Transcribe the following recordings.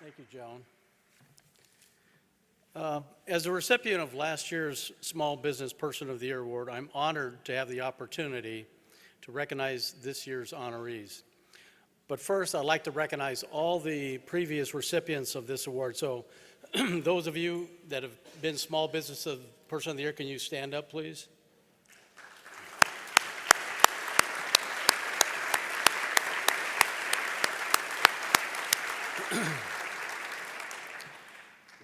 Thank you, Joan. As a recipient of last year's Small Business Person of the Year Award, I'm honored to have the opportunity to recognize this year's honorees. But first, I'd like to recognize all the previous recipients of this award. So those of you that have been Small Business Person of the Year, can you stand up, please?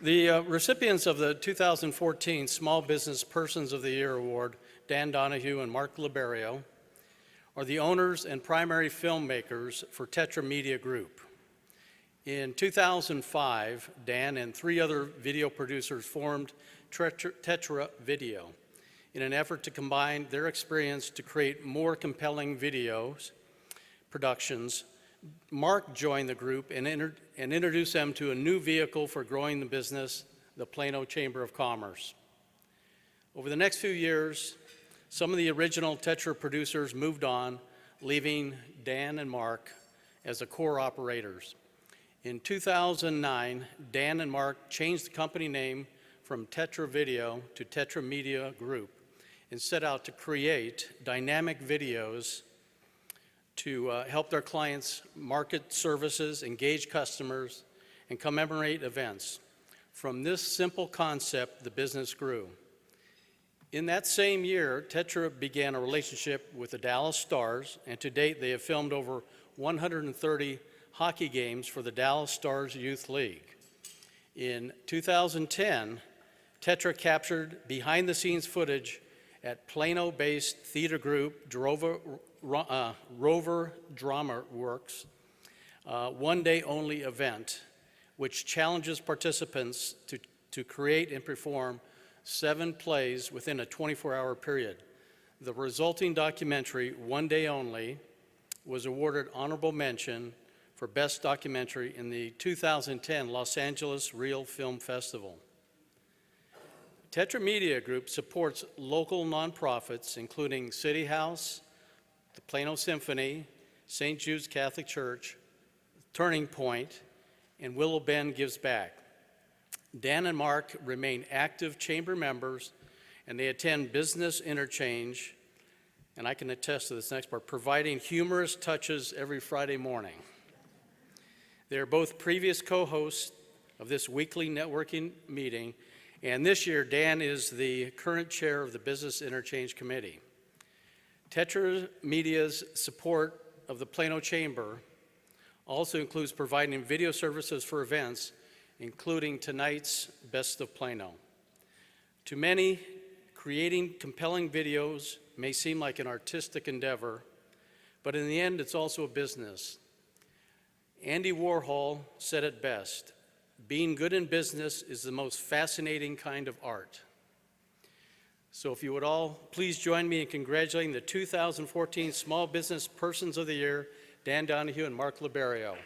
The recipients of the 2014 Small Business Persons of the Year Award, Dan Donahue and Mark Liberio, are the owners and primary filmmakers for Tetra Media Group. In 2005, Dan and 3 other video producers formed Tetra Video in an effort to combine their experience to create more compelling videos productions. Mark joined the group and introduced them to a new vehicle for growing the business, the Plano Chamber of Commerce. Over the next few years, some of the original Tetra producers moved on, leaving Dan and Mark as the core operators. In 2009, Dan and Mark changed the company name from Tetra Video to Tetra Media Group and set out to create dynamic videos to help their clients market services, engage customers, and commemorate events. From this simple concept, the business grew. In that same year, Tetra began a relationship with the Dallas Stars, and to date they have filmed over 130 hockey games for the Dallas Stars Youth League. In 2010, Tetra captured behind-the-scenes footage at Plano-based theater group Rover Drama Works, one-day-only event, which challenges participants to create and perform 7 plays within a 24-hour period. The resulting documentary, One Day Only, was awarded honorable mention for Best Documentary in the 2010 Los Angeles Reel Film Festival. Tetra Media Group supports local nonprofits, including City House, the Plano Symphony, St. Jude's Catholic Church, Turning Point, and Willow Bend Gives Back. Dan and Mark remain active chamber members, and they attend Business Interchange, and I can attest to this next part, providing humorous touches every Friday morning. They are both previous co-hosts of this weekly networking meeting, and this year Dan is the current chair of the Business Interchange Committee. Tetra Media's support of the Plano Chamber also includes providing video services for events, including tonight's Best of Plano. To many, creating compelling videos may seem like an artistic endeavor, but in the end, it's also a business. Andy Warhol said it best, "Being good in business is the most fascinating kind of art." So if you would all please join me in congratulating the 2014 Small Business Persons of the Year, Dan Donahue and Mark Liberio.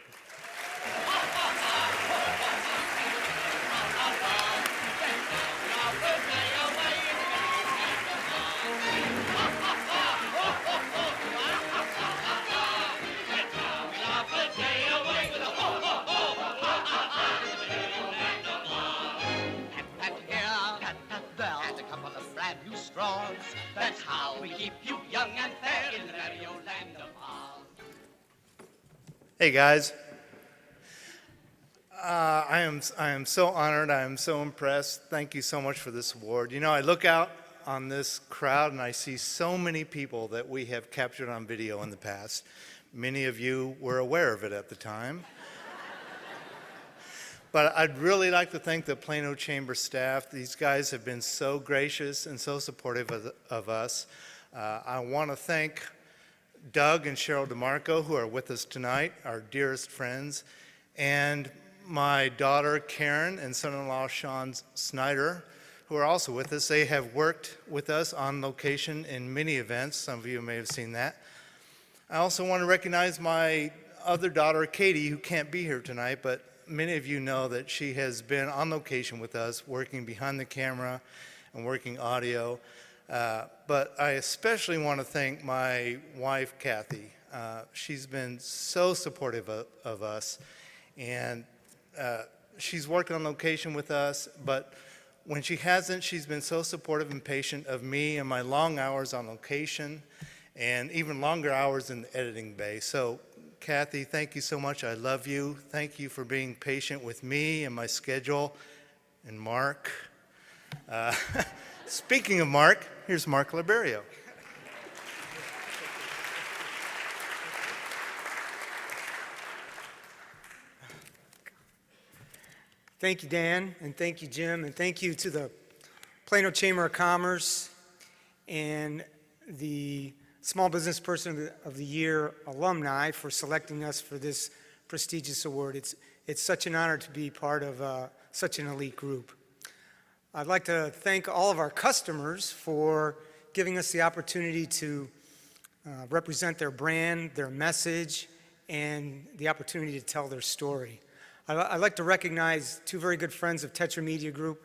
That's how we keep you young and fair in the merry old land of Oz. Hey guys, I am so honored. I am so impressed. Thank you so much for this award. You know, I look out on this crowd and I see so many people that we have captured on video in the past. Many of you were aware of it at the time. But I'd really like to thank the Plano Chamber staff. These guys have been so gracious and so supportive of us. I want to thank Doug and Cheryl DeMarco, who are with us tonight, our dearest friends, and my daughter Karen and son-in-law Sean Snyder, who are also with us. They have worked with us on location in many events. Some of you may have seen that. I also want to recognize my other daughter, Katie, who can't be here tonight, but many of you know that she has been on location with us, working behind the camera and working audio. But I especially want to thank my wife, Kathy. She's been so supportive of us, and she's worked on location with us, but when she hasn't, she's been so supportive and patient of me and my long hours on location and even longer hours in the editing bay. So Kathy, thank you so much. I love you. Thank you for being patient with me and my schedule. And Mark. Speaking of Mark, here's Mark Liberio. Thank you, Dan, and thank you, Jim, and thank you to the Plano Chamber of Commerce and the Small Business Person of the Year alumni for selecting us for this prestigious award. It's such an honor to be part of such an elite group. I'd like to thank all of our customers for giving us the opportunity to represent their brand, their message, and the opportunity to tell their story. I'd like to recognize two very good friends of Tetra Media Group,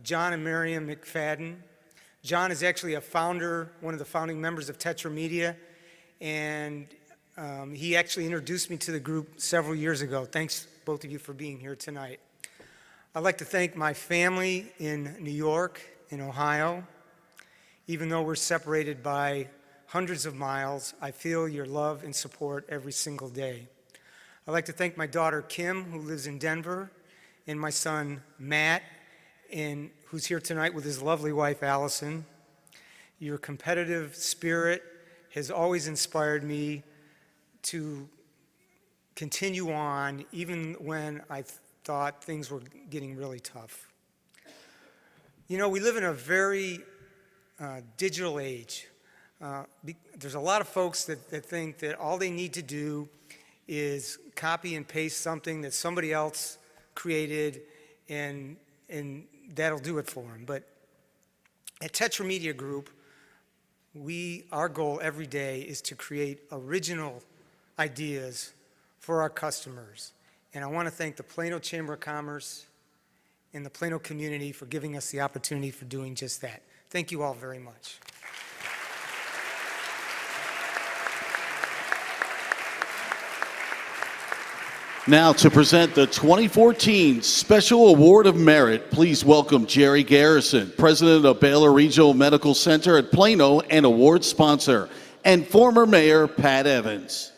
John and Miriam McFadden. John is actually a founder, one of the founding members of Tetra Media, and he actually introduced me to the group several years ago. Thanks, both of you, for being here tonight. I'd like to thank my family in New York, in Ohio. Even though we're separated by hundreds of miles, I feel your love and support every single day. I'd like to thank my daughter, Kim, who lives in Denver, and my son, Matt, who's here tonight with his lovely wife, Allison. Your competitive spirit has always inspired me to continue on, even when I thought things were getting really tough. You know, we live in a very digital age. There's a lot of folks that think that all they need to do is copy and paste something that somebody else created and that'll do it for them. But at Tetra Media Group, our goal every day is to create original ideas for our customers. And I want to thank the Plano Chamber of Commerce and the Plano community for giving us the opportunity for doing just that. Thank you all very much. Now to present the 2014 Special Award of Merit, please welcome Jerry Garrison, President of Baylor Regional Medical Center at Plano and award sponsor, and former Mayor Pat Evans.